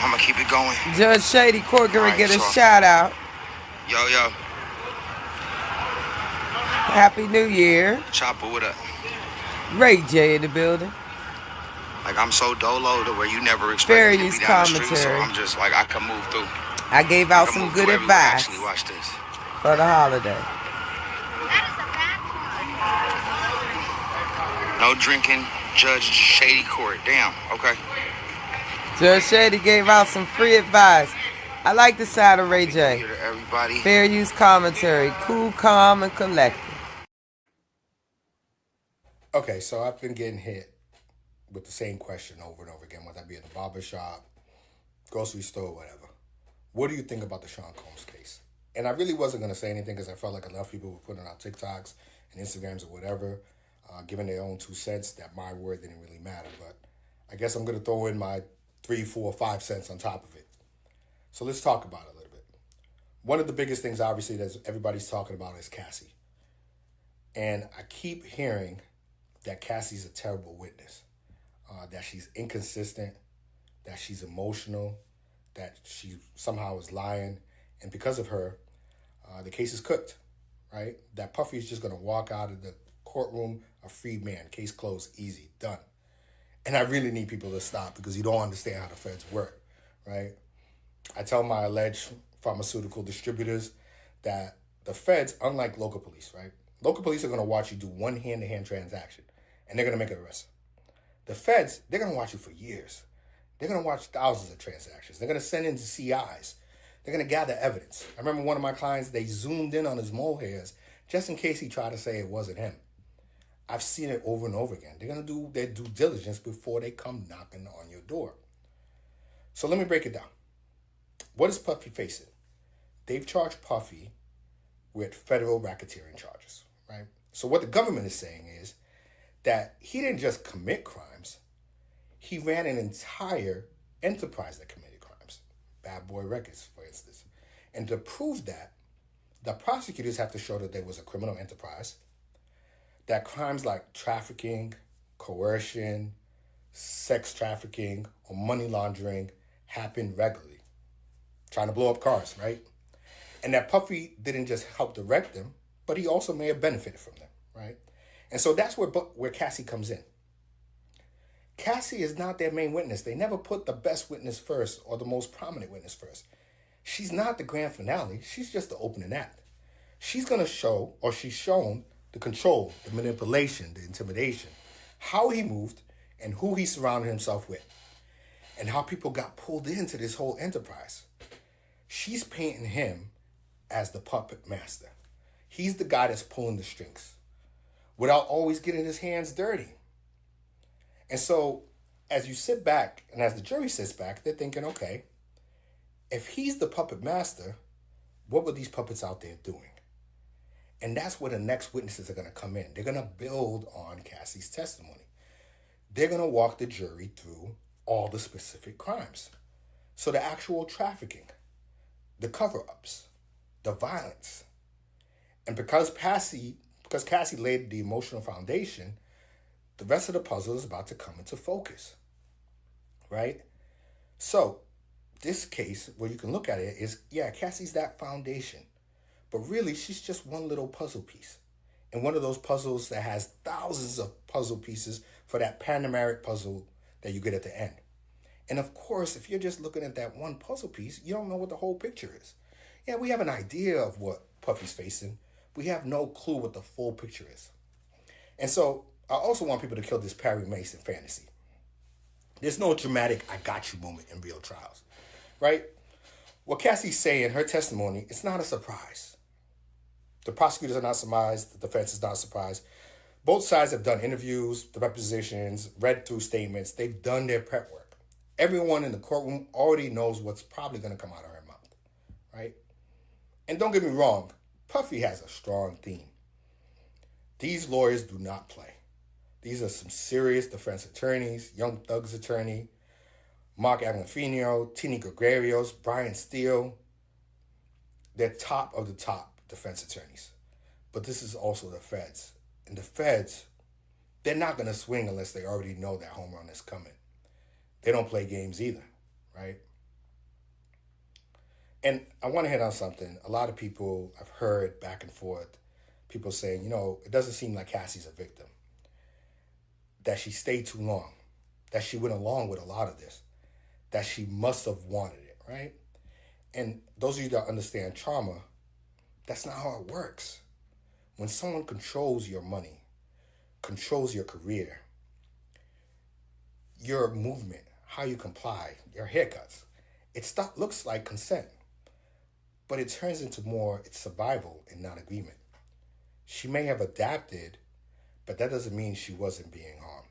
I'ma keep it going. Judge Shady Court gonna Alright, get a so shout out. yo, Happy New Year. Chopper, what up? Ray J in the building. Like I'm so dolo to where you never expect Fair me to use be down the street, so commentary. I'm just like I can move through. I gave I out can some move good through everywhere. advice Actually, watch this. for the holiday. No drinking, Judge Shady Court. Damn. Okay. Judge Shady gave out some free advice. I like the side of Ray J. Here to everybody. Fair use commentary. Cool, calm, and collected. Okay, so I've been getting hit with the same question over and over again, whether that be at the barber shop, grocery store, whatever. What do you think about the Sean Combs case? And I really wasn't going to say anything because I felt like enough people were putting out TikToks and Instagrams or whatever, giving their own 2 cents, that my word didn't really matter. But I guess I'm going to throw in my 3, 4, 5 cents on top of it. So let's talk about it a little bit. One of the biggest things, obviously, that everybody's talking about is Cassie. And I keep hearing that Cassie's a terrible witness, that she's inconsistent, that she's emotional, that she somehow is lying. And because of her, the case is cooked, right? That Puffy is just going to walk out of the courtroom a freed man. Case closed, easy, done. And I really need people to stop because you don't understand how the feds work, right? I tell my alleged pharmaceutical distributors that the feds, unlike local police, right? Local police are going to watch you do one hand-to-hand transaction, and they're going to make an arrest. The feds, they're going to watch you for years. They're going to watch thousands of transactions. They're going to send in CIs. They're going to gather evidence. I remember one of my clients, they zoomed in on his mole hairs just in case he tried to say it wasn't him. I've seen it over and over again. They're going to do their due diligence before they come knocking on your door. So let me break it down. What is Puffy facing? They've charged Puffy with federal racketeering charges, right? So what the government is saying is that he didn't just commit crimes, he ran an entire enterprise that committed crimes. Bad Boy Records, for instance. And to prove that, the prosecutors have to show that there was a criminal enterprise, that crimes like trafficking, coercion, sex trafficking, or money laundering happen regularly. Trying to blow up cars, right? And that Puffy didn't just help direct them, but he also may have benefited from them, right? And so that's where Cassie comes in. Cassie is not their main witness. They never put the best witness first or the most prominent witness first. She's not the grand finale. She's just the opening act. She's going to show, or she's shown, the control, the manipulation, the intimidation, how he moved and who he surrounded himself with, and how people got pulled into this whole enterprise. She's painting him as the puppet master. He's the guy that's pulling the strings without always getting his hands dirty. And so as you sit back and as the jury sits back, they're thinking, okay, if he's the puppet master, what were these puppets out there doing? And that's where the next witnesses are going to come in. They're going to build on Cassie's testimony. They're going to walk the jury through all the specific crimes. So the actual trafficking, the cover-ups, the violence. And because Cassie laid the emotional foundation, the rest of the puzzle is about to come into focus, right? So this case, where you can look at it is, yeah, Cassie's that foundation. But really, she's just one little puzzle piece. And one of those puzzles that has thousands of puzzle pieces for that Panameric puzzle that you get at the end. And of course, if you're just looking at that one puzzle piece, you don't know what the whole picture is. Yeah, we have an idea of what Puffy's facing. We have no clue what the full picture is. And so I also want people to kill this Perry Mason fantasy. There's no dramatic I got you moment in real trials, right? What Cassie's saying, her testimony, it's not a surprise. The prosecutors are not surprised. The defense is not surprised. Both sides have done interviews, the depositions, read through statements. They've done their prep work. Everyone in the courtroom already knows what's probably going to come out of her mouth, right? And don't get me wrong, Puffy has a strong theme. These lawyers do not play. These are some serious defense attorneys, Young Thug's attorney, Mark Agnifino, Tini Gregorios, Brian Steele. They're top of the top defense attorneys. But this is also the feds. And the feds, they're not going to swing unless they already know that home run is coming. They don't play games either, right? And I want to hit on something. A lot of people I've heard back and forth, people saying, it doesn't seem like Cassie's a victim, that she stayed too long, that she went along with a lot of this, that she must have wanted it, right? And those of you that understand trauma, that's not how it works. When someone controls your money, controls your career, your movement, how you comply, your haircuts, looks like consent, but it turns into more, it's survival and not agreement. She may have adapted, but that doesn't mean she wasn't being harmed.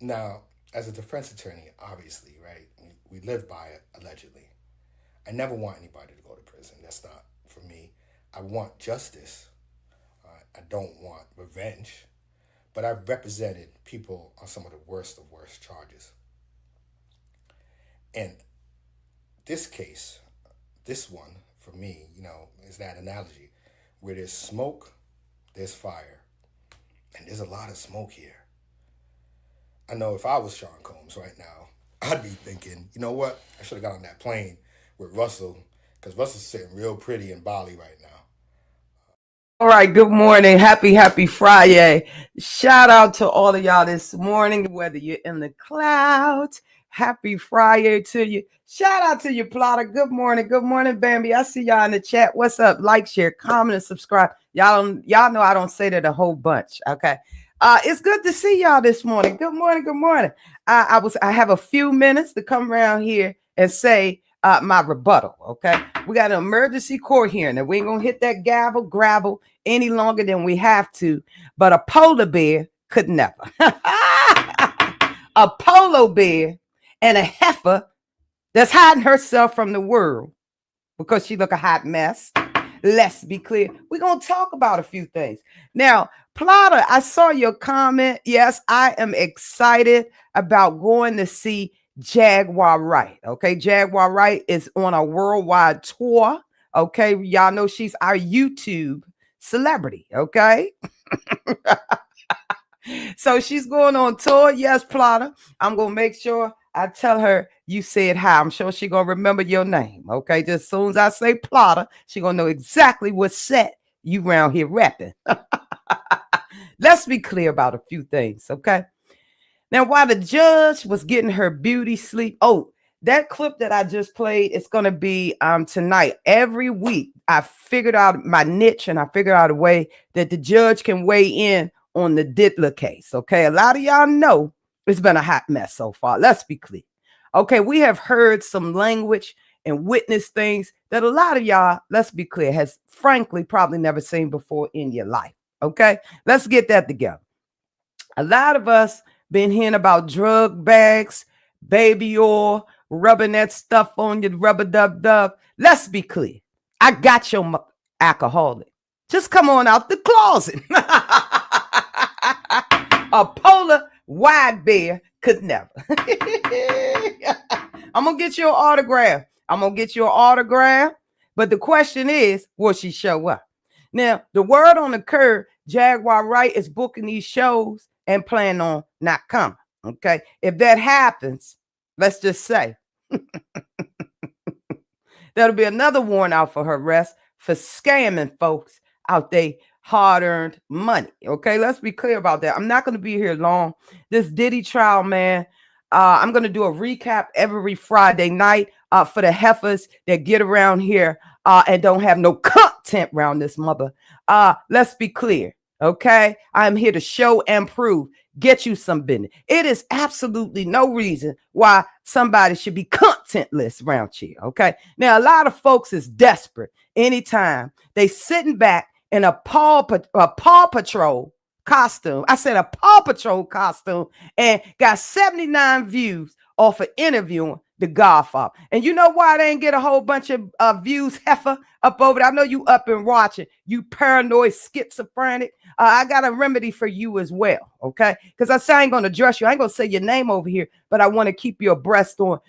Now, as a defense attorney, obviously, right, we live by it, allegedly. I never want anybody to go to prison. That's not for me. I want justice. I don't want revenge. But I've represented people on some of the worst of worst charges. And this case, this one, for me, is that analogy where there's smoke, there's fire, and there's a lot of smoke here. I know if I was Sean Combs right now, I'd be thinking, you know what? I should have got on that plane with Russell, because Russell's sitting real pretty in Bali right now. All right, good morning. Happy Friday. Shout out to all of y'all this morning, whether you're in the clouds. Happy Friday to you. Shout out to you, Plotter. Good morning, Bambi. I see y'all in the chat. What's up? Like, share, comment, and subscribe. Y'all know I don't say that a whole bunch. Okay. It's good to see y'all this morning. Good morning. I have a few minutes to come around here and say my rebuttal. Okay, we got an emergency court hearing, and we ain't gonna hit that gravel any longer than we have to. But a polar bear could never. A polar bear and a heifer that's hiding herself from the world because she look a hot mess. Let's be clear. We're going to talk about a few things. Now, Plotter, I saw your comment. Yes, I am excited about going to see Jaguar Wright. Okay, Jaguar Wright is on a worldwide tour. Okay, y'all know she's our YouTube celebrity. Okay. So she's going on tour. Yes, Plotter. I'm going to make sure I tell her you said hi. I'm sure she's going to remember your name. Okay. Just as soon as I say Plotter, she's going to know exactly what set you around here rapping. Let's be clear about a few things. Okay. Now, while the judge was getting her beauty sleep. Oh, that clip that I just played, it's going to be tonight. Every week, I figured out my niche and I figured out a way that the judge can weigh in on the Diddler case. Okay. A lot of y'all know it's been a hot mess so far. Let's be clear. Okay. We have heard some language and witnessed things that a lot of y'all, let's be clear, has frankly probably never seen before in your life. Okay. Let's get that together. A lot of us been hearing about drug bags, baby oil, rubbing that stuff on your rubber dub. Let's be clear. I got your alcoholic. Just come on out the closet. A polar white bear could never. I'm going to get you an autograph. But the question is, will she show up? Now, the word on the curb, Jaguar Wright is booking these shows and planning on not coming. Okay. If that happens, let's just say that'll be another warrant out for her arrest for scamming folks out there hard-earned money. Okay, let's be clear about that. I'm not going to be here long. This Diddy trial, man, I'm going to do a recap every Friday night for the heifers that get around here and don't have no content around this mother. Let's be clear, okay? I'm here to show and prove. Get you some business. It is absolutely no reason why somebody should be contentless around here, okay? Now, a lot of folks is desperate anytime they sitting back in a Paw Patrol costume. I said a Paw Patrol costume and got 79 views off of interviewing the Godfather. And you know why they ain't get a whole bunch of views, heifer, up over there? I know you up and watching, you paranoid schizophrenic. I got a remedy for you as well, okay? Because I say I ain't going to address you. I ain't going to say your name over here, but I want to keep you abreast on,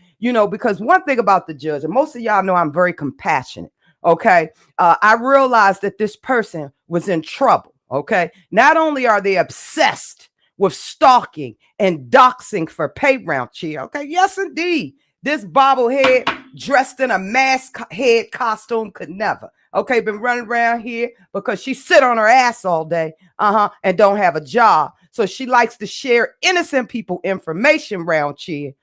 because one thing about the judge, and most of y'all know I'm very compassionate. Okay. I realized that this person was in trouble. Okay. Not only are they obsessed with stalking and doxing for pay round cheer. Okay. Yes, indeed. This bobblehead dressed in a mask head costume could never. Okay, been running around here because she sit on her ass all day, and don't have a job. So she likes to share innocent people information around here,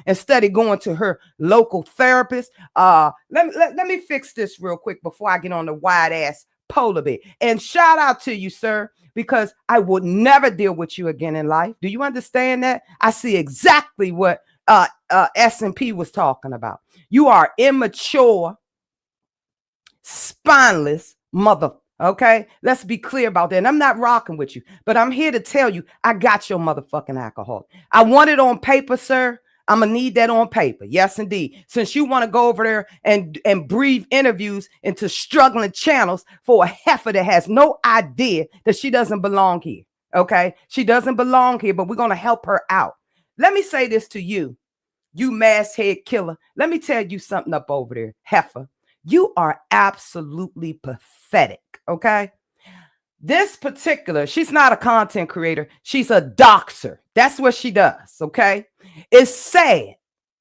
instead of going to her local therapist. Let me fix this real quick before I get on the wide ass polar bear. And shout out to you, sir, because I would never deal with you again in life. Do you understand that? I see exactly what S&P was talking about. You are immature, spineless mother. Okay, let's be clear about that. And I'm not rocking with you, but I'm here to tell you I got your motherfucking alcohol. I want it on paper, sir. I'm gonna need that on paper. Yes, indeed. Since you want to go over there and breathe interviews into struggling channels for a heifer that has no idea that she doesn't belong here. Okay, she doesn't belong here, but we're gonna help her out. Let me say this to you, you masthead killer. Let me tell you something up over there, heifer. You are absolutely pathetic. Okay. This particular, she's not a content creator. She's a doxer. That's what she does. Okay. It's sad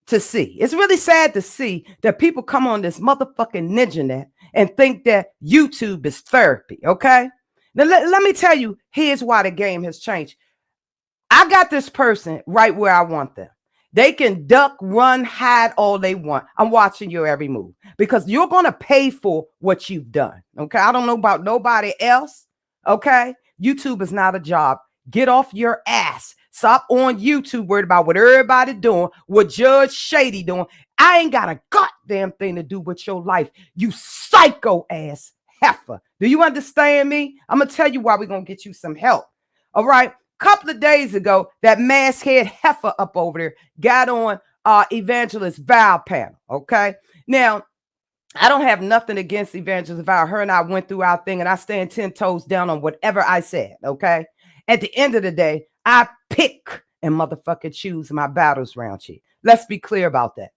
to see. It's really sad to see that people come on this motherfucking ninjanet and think that YouTube is therapy. Okay. Now, let me tell you, here's why the game has changed. I got this person right where I want them. They can duck, run, hide all they want. I'm watching your every move because you're going to pay for what you've done. Okay. I don't know about nobody else. Okay. YouTube is not a job. Get off your ass. Stop on YouTube worried about what everybody doing, what Judge Shady doing. I ain't got a goddamn thing to do with your life, you psycho ass heifer. Do you understand me? I'm going to tell you why we're going to get you some help. All right. Couple of days ago, that mask head heifer up over there got on Evangelist Val panel. Okay. Now, I don't have nothing against Evangelist Val. Her and I went through our thing and I stand 10 toes down on whatever I said. Okay. At the end of the day, I pick and motherfucking choose my battles around here. Let's be clear about that.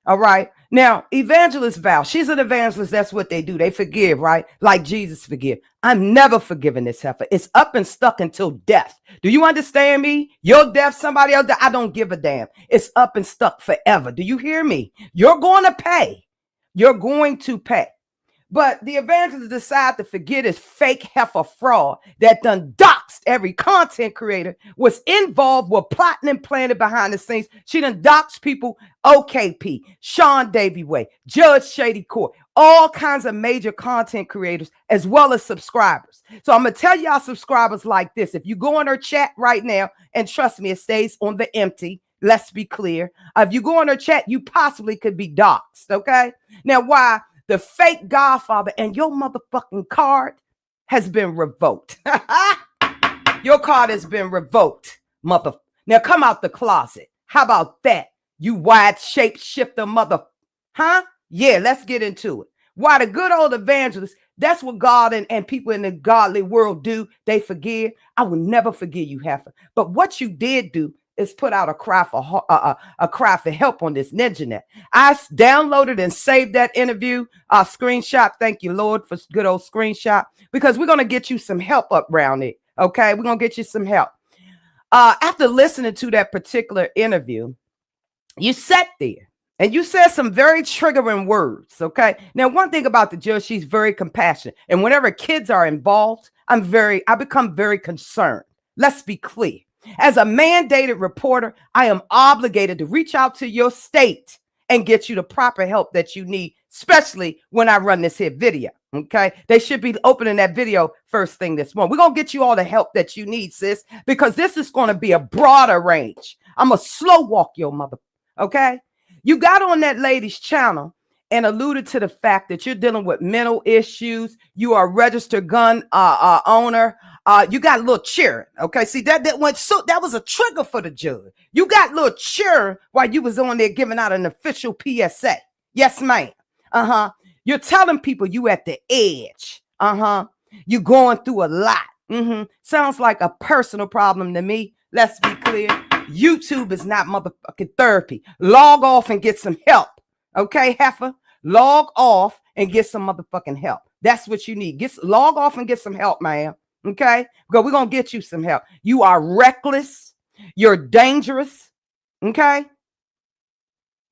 All right. Now, Evangelist Val, she's an evangelist. That's what they do. They forgive, right? Like Jesus forgive. I'm never forgiving this heifer. It's up and stuck until death. Do you understand me? Your death, somebody else, I don't give a damn. It's up and stuck forever. Do you hear me? You're going to pay. You're going to pay. But the evangelist decide to forget his fake heifer fraud that done doxed every content creator, was involved with plotting and planning behind the scenes. She done doxed people, OKP, Sean Davy Way, Judge Shady Court, all kinds of major content creators, as well as subscribers. So I'm going to tell y'all subscribers like this. If you go on her chat right now, and trust me, it stays on the empty. Let's be clear. If you go on her chat, you possibly could be doxed. Okay. Now, why? The fake godfather and your motherfucking card has been revoked. Your card has been revoked, mother. Now come out the closet. How about that? You wide shape shifter mother. Huh? Yeah, let's get into it. Why the good old evangelists, that's what God and people in the godly world do. They forgive. I will never forgive you, heifer. But what you did do is put out a cry for help on this ninjanet. I downloaded and saved that interview screenshot. Thank you, Lord, for good old screenshot, because we're going to get you some help up around it. Okay, we're going to get you some help. After listening to that particular interview, you sat there and you said some very triggering words. Okay, now one thing about the judge, she's very compassionate, and whenever kids are involved, I become very concerned. Let's be clear. As a mandated reporter, I am obligated to reach out to your state and get you the proper help that you need, especially when I run this here video. Okay. They should be opening that video first thing this morning. We're going to get you all the help that you need, sis, because this is going to be a broader range. I'm going to slow walk your mother. Okay. You got on that lady's channel and alluded to the fact that you're dealing with mental issues. You are a registered gun owner. You got a little cheering. Okay. See, that was a trigger for the judge. You got a little cheering while you was on there giving out an official PSA. Yes, ma'am. You're telling people you at the edge. You're going through a lot. Sounds like a personal problem to me. Let's be clear. YouTube is not motherfucking therapy. Log off and get some help. Okay, heifer? Log off and get some motherfucking help. That's what you need. Log off and get some help, ma'am. Okay? Because we're going to get you some help. You are reckless. You're dangerous. Okay?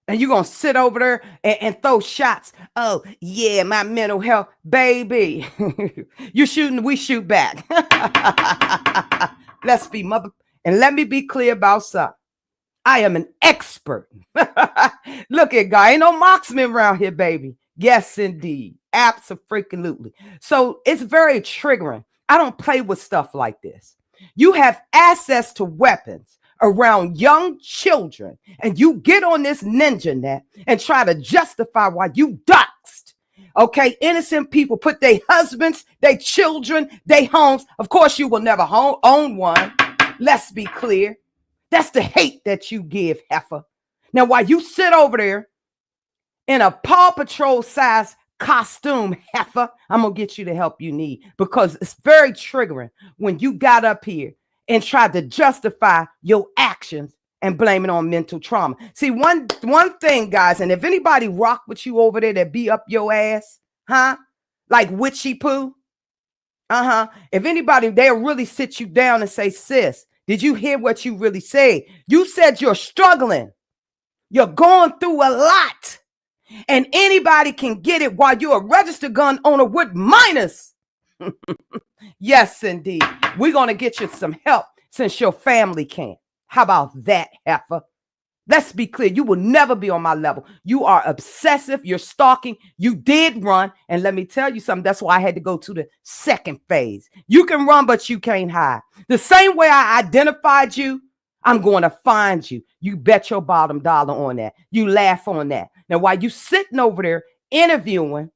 And you're going to sit over there and throw shots. Oh, yeah, my mental health. Baby, you shooting, we shoot back. Let's be mother. And let me be clear about something. I am an expert. Look at God. Ain't no marksman around here, baby. Yes, indeed. Absolutely. So it's very triggering. I don't play with stuff like this. You have access to weapons around young children, and you get on this ninja net and try to justify why you doxed. Okay, innocent people put their husbands, their children, their homes. Of course, you will never own one. Let's be clear. That's the hate that you give, heifer. Now, while you sit over there in a Paw Patrol size costume, heifer, I'm going to get you the help you need, because it's very triggering when you got up here and tried to justify your actions and blame it on mental trauma. See, one thing, guys, and if anybody rock with you over there that be up your ass, huh? Like witchy poo, if anybody, they'll really sit you down and say, sis, did you hear what you really said? You said you're struggling. You're going through a lot. And anybody can get it while you're a registered gun owner with minors. Yes, indeed. We're going to get you some help since your family can't. How about that, heifer? Let's be clear. You will never be on my level. You are obsessive. You're stalking. You did run. And let me tell you something. That's why I had to go to the second phase. You can run, but you can't hide. The same way I identified you, I'm going to find you. You bet your bottom dollar on that. You laugh on that. Now, while you sitting over there interviewing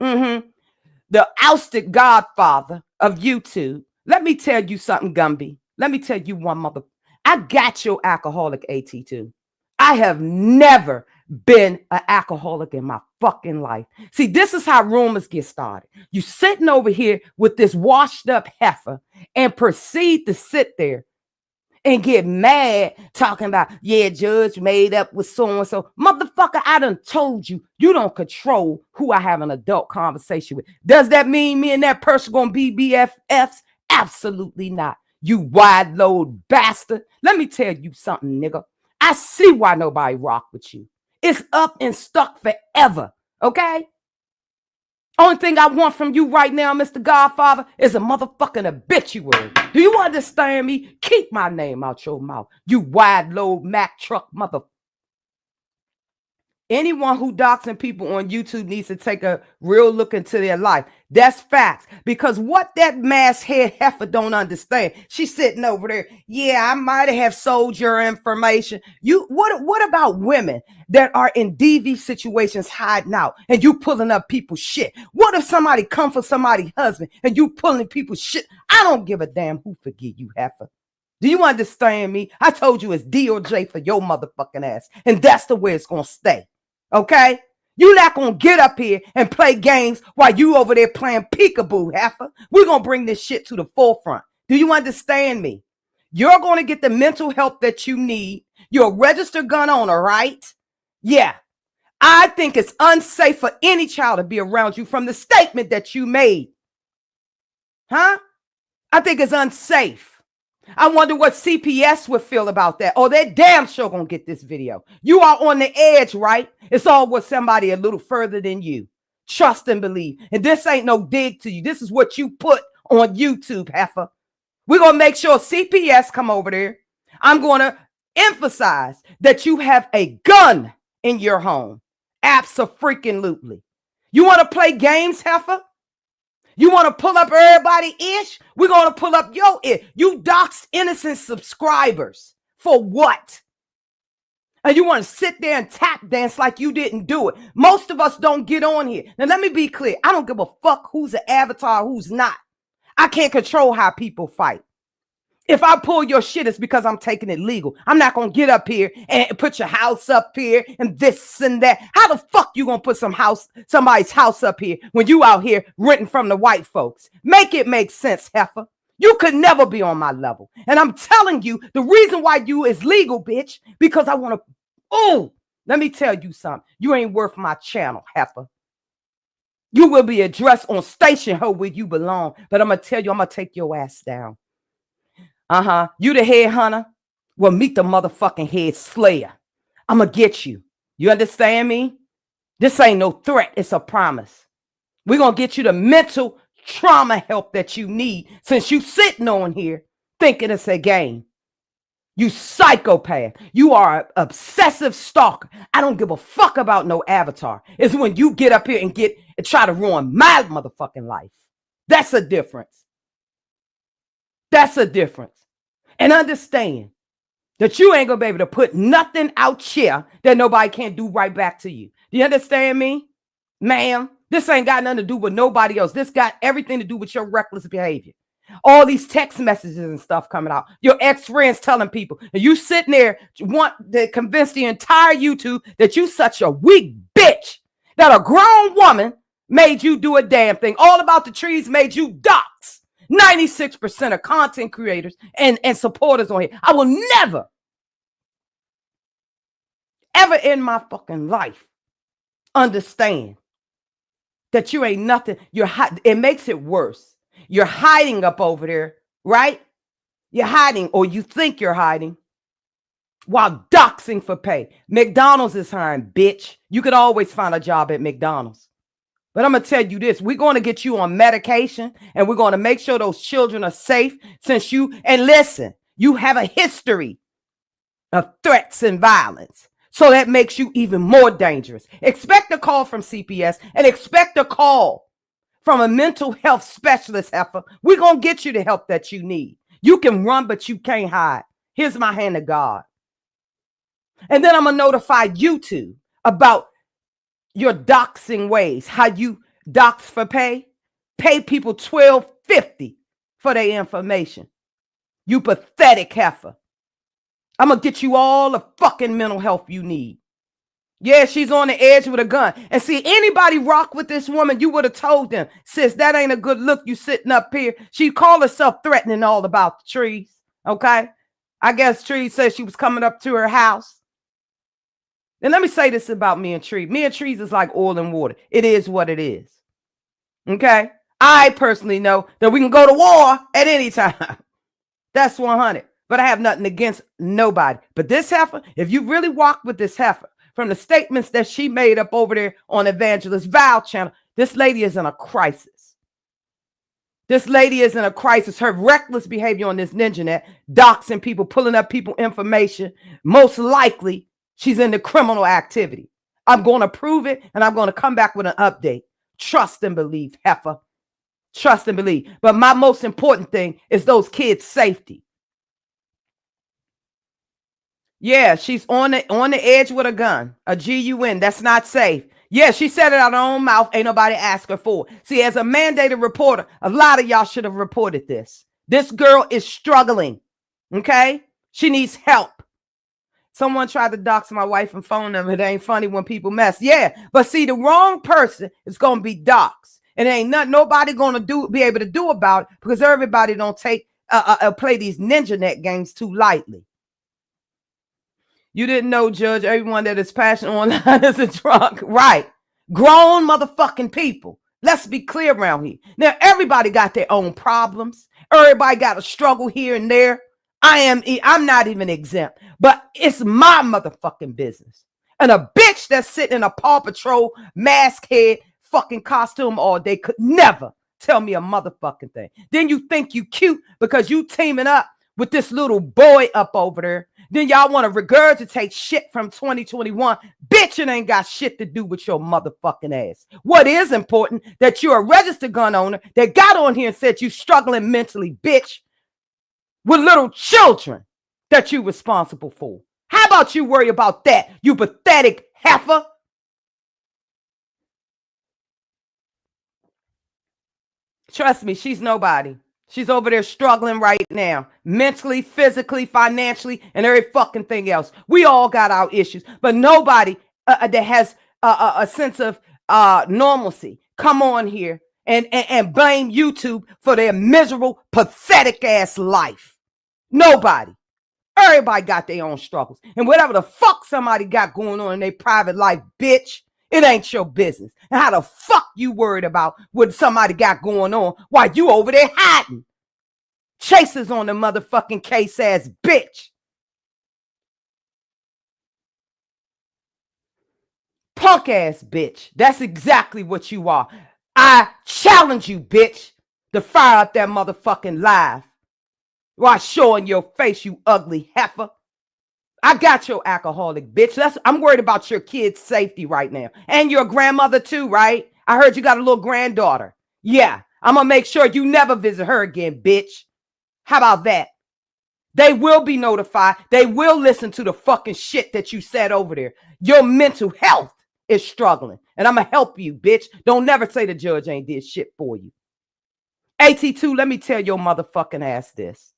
the ousted godfather of YouTube, let me tell you something, Gumby. Let me tell you one mother. I got your alcoholic AT2. I have never been an alcoholic in my fucking life. See, this is how rumors get started. You sitting over here with this washed up heifer and proceed to sit there and get mad talking about, yeah, judge made up with so-and-so. Motherfucker, I done told you, you don't control who I have an adult conversation with. Does that mean me and that person gonna be BFFs? Absolutely not. You wide load bastard. Let me tell you something, nigga. I see why nobody rock with you. It's up and stuck forever, okay? Only thing I want from you right now, Mr. Godfather, is a motherfucking obituary. Do you understand me? Keep my name out your mouth, you wide load Mack truck mother. Anyone who doxing people on YouTube needs to take a real look into their life. That's facts. Because what that mass head heifer don't understand, she's sitting over there. Yeah, I might have sold your information. What about women that are in DV situations hiding out and you pulling up people's shit? What if somebody come for somebody's husband and you pulling people's shit? I don't give a damn who forget you, heifer. Do you understand me? I told you it's DOJ for your motherfucking ass. And that's the way it's going to stay. Okay? You're not going to get up here and play games while you over there playing peekaboo, heifer. We're going to bring this shit to the forefront. Do you understand me? You're going to get the mental help that you need. You're a registered gun owner, right? Yeah. I think it's unsafe for any child to be around you from the statement that you made. Huh? I think it's unsafe. I wonder what CPS would feel about that. Oh, they're damn sure gonna get this video. You are on the edge, right? It's all with somebody a little further than you. Trust and believe. And this ain't no dig to you. This is what you put on YouTube, heifer. We're gonna make sure CPS come over there. I'm gonna emphasize that you have a gun in your home. Abso-freaking-lutely. You want to play games, heifer? You want to pull up everybody ish? We're going to pull up your ish. You doxed innocent subscribers. For what? And you want to sit there and tap dance like you didn't do it. Most of us don't get on here. Now, let me be clear. I don't give a fuck who's an avatar, who's not. I can't control how people fight. If I pull your shit, it's because I'm taking it legal. I'm not going to get up here and put your house up here and this and that. How the fuck you going to put somebody's house up here when you out here renting from the white folks? Make it make sense, heifer. You could never be on my level. And I'm telling you, the reason why you is legal, bitch, because I want to, oh, let me tell you something. You ain't worth my channel, heifer. You will be addressed on station ho where you belong. But I'm going to tell you, I'm going to take your ass down. You the head hunter? Well, meet the motherfucking head slayer. I'm going to get you. You understand me? This ain't no threat. It's a promise. We're going to get you the mental trauma help that you need since you sitting on here thinking it's a game. You psychopath. You are an obsessive stalker. I don't give a fuck about no avatar. It's when you get up here and try to ruin my motherfucking life. That's a difference. That's a difference. And understand that you ain't gonna be able to put nothing out here that nobody can't do right back to you. Do you understand me? Ma'am, this ain't got nothing to do with nobody else. This got everything to do with your reckless behavior. All these text messages and stuff coming out. Your ex-friends telling people. And you sitting there want to convince the entire YouTube that you such a weak bitch. That a grown woman made you do a damn thing. All About the Trees made you dox. 96% of content creators and supporters on here. I will never, ever in my fucking life understand that you ain't nothing. It makes it worse. You're hiding up over there, right? You're hiding, or you think you're hiding, while doxing for pay. McDonald's is hiring, bitch. You could always find a job at McDonald's. But I'm going to tell you this. We're going to get you on medication, and we're going to make sure those children are safe and listen, you have a history of threats and violence. So that makes you even more dangerous. Expect a call from CPS and expect a call from a mental health specialist, heifer. We're going to get you the help that you need. You can run, but you can't hide. Here's my hand to God. And then I'm going to notify YouTube about your doxing ways. How you dox for pay. Pay people $12.50 for their information. You pathetic heifer. I'm going to get you all the fucking mental health you need. Yeah, she's on the edge with a gun. And see, anybody rock with this woman, you would have told them, sis, that ain't a good look. You sitting up here. She called herself threatening All About the Trees. Okay. I guess Trees said she was coming up to her house. And let me say this about me and Trees. Me and Trees is like oil and water. It is what it is. Okay. I personally know that we can go to war at any time. That's 100. But I have nothing against nobody. But this heifer, if you really walk with this heifer, from the statements that she made up over there on Evangelist Val channel, this lady is in a crisis. This lady is in a crisis. Her reckless behavior on this ninjanet, doxing people, pulling up people information, most likely she's into criminal activity. I'm going to prove it, and I'm going to come back with an update. Trust and believe, heifer. Trust and believe. But my most important thing is those kids' safety. Yeah, she's on the edge with a gun, a GUN. That's not safe. Yeah, she said it out of her own mouth. Ain't nobody ask her for it. See, as a mandated reporter, a lot of y'all should have reported this. This girl is struggling. Okay? She needs help. Someone tried to dox my wife and phone number. It ain't funny when people mess. Yeah, but see, the wrong person is going to be doxed. And ain't nothing nobody going to be able to do about it because everybody don't play these ninjanet games too lightly. You didn't know, Judge, everyone that is passionate online is a drunk. Right. Grown motherfucking people. Let's be clear around here. Now, everybody got their own problems. Everybody got a struggle here and there. I'm not even exempt, but it's my motherfucking business. And a bitch that's sitting in a Paw Patrol mask head fucking costume all day could never tell me a motherfucking thing. Then you think you cute because you teaming up with this little boy up over there. Then y'all want to regurgitate shit from 2021. Bitch, it ain't got shit to do with your motherfucking ass. What is important, that you're a registered gun owner that got on here and said you struggling mentally, bitch, with little children that you responsible for. How about you worry about that, you pathetic heifer? Trust me, she's nobody. She's over there struggling right now, mentally, physically, financially, and every fucking thing else. We all got our issues, but nobody that has a sense of normalcy come on here and blame YouTube for their miserable, pathetic ass life. Nobody. Everybody got their own struggles. And whatever the fuck somebody got going on in their private life, bitch, it ain't your business. And how the fuck you worried about what somebody got going on while you over there hiding? Chasers on the motherfucking case ass bitch. Punk ass bitch. That's exactly what you are. I challenge you, bitch, to fire up that motherfucking live while showing your face, you ugly heifer. I got your alcoholic bitch. I'm worried about your kid's safety right now. And your grandmother too, right? I heard you got a little granddaughter. Yeah, I'm going to make sure you never visit her again, bitch. How about that? They will be notified. They will listen to the fucking shit that you said over there. Your mental health is struggling. And I'm going to help you, bitch. Don't never say the judge ain't did shit for you. AT2, let me tell your motherfucking ass this.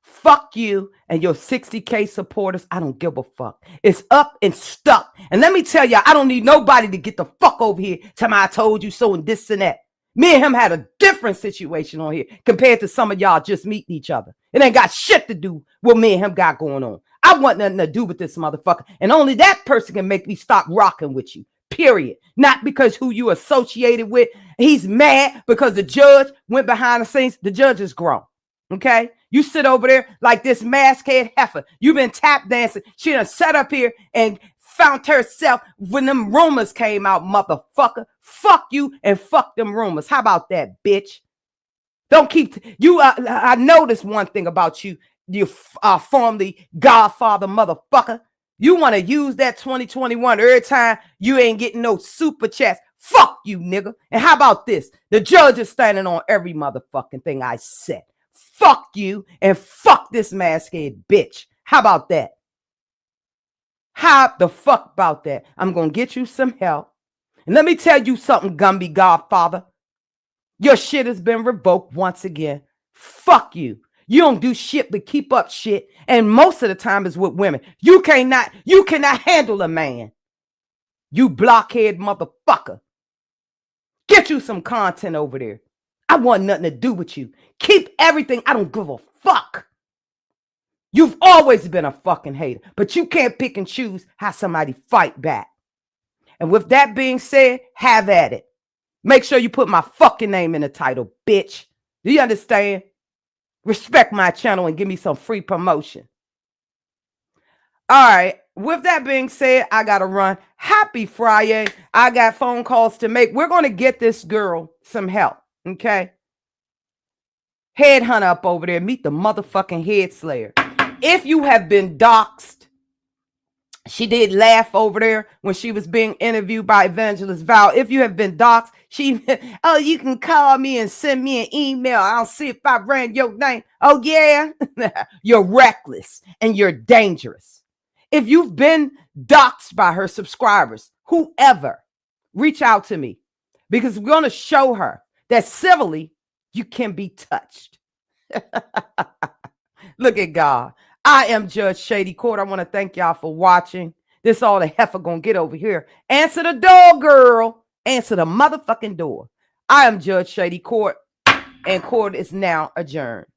Fuck you and your 60K supporters. I don't give a fuck. It's up and stuck. And let me tell you, I don't need nobody to get the fuck over here. Tell me I told you so and this and that. Me and him had a different situation on here compared to some of y'all just meeting each other. It ain't got shit to do with me and him got going on. I want nothing to do with this motherfucker. And only that person can make me stop rocking with you. Period. Not because who you associated with. He's mad because the judge went behind the scenes. The judge is grown. Okay? You sit over there like this mask head heifer. You've been tap dancing. She done sat up here and found herself when them rumors came out, motherfucker. Fuck you and fuck them rumors. How about that, bitch? Don't keep you. I noticed one thing about you. You formerly Godfather motherfucker. You want to use that 2021 every time you ain't getting no super chats. Fuck you, nigga. And how about this? The judge is standing on every motherfucking thing I said. Fuck you and fuck this mask-head bitch. How about that? How the fuck about that? I'm going to get you some help. And let me tell you something, Gumby Godfather. Your shit has been revoked once again. Fuck you. You don't do shit but keep up shit. And most of the time it's with women. You cannot handle a man. You blockhead motherfucker. Get you some content over there. I want nothing to do with you. Keep everything. I don't give a fuck. You've always been a fucking hater, but you can't pick and choose how somebody fight back. And with that being said, have at it. Make sure you put my fucking name in the title, bitch. Do you understand? Respect my channel and give me some free promotion. All right. With that being said, I got to run. Happy Friday. I got phone calls to make. We're going to get this girl some help. Okay. Headhunter up over there. Meet the motherfucking head slayer. If you have been doxxed, she did laugh over there when she was being interviewed by Evangelist Val. If you have been doxxed, oh, you can call me and send me an email. I'll see if I ran your name. Oh, yeah. You're reckless and you're dangerous. If you've been doxxed by her subscribers, whoever, reach out to me because we're going to show her that civilly you can be touched. Look at God. I am Judge Shady Court. I want to thank y'all for watching. This all the heifer gonna get over here. Answer the door, girl. Answer the motherfucking door. I am Judge Shady Court, and court is now adjourned.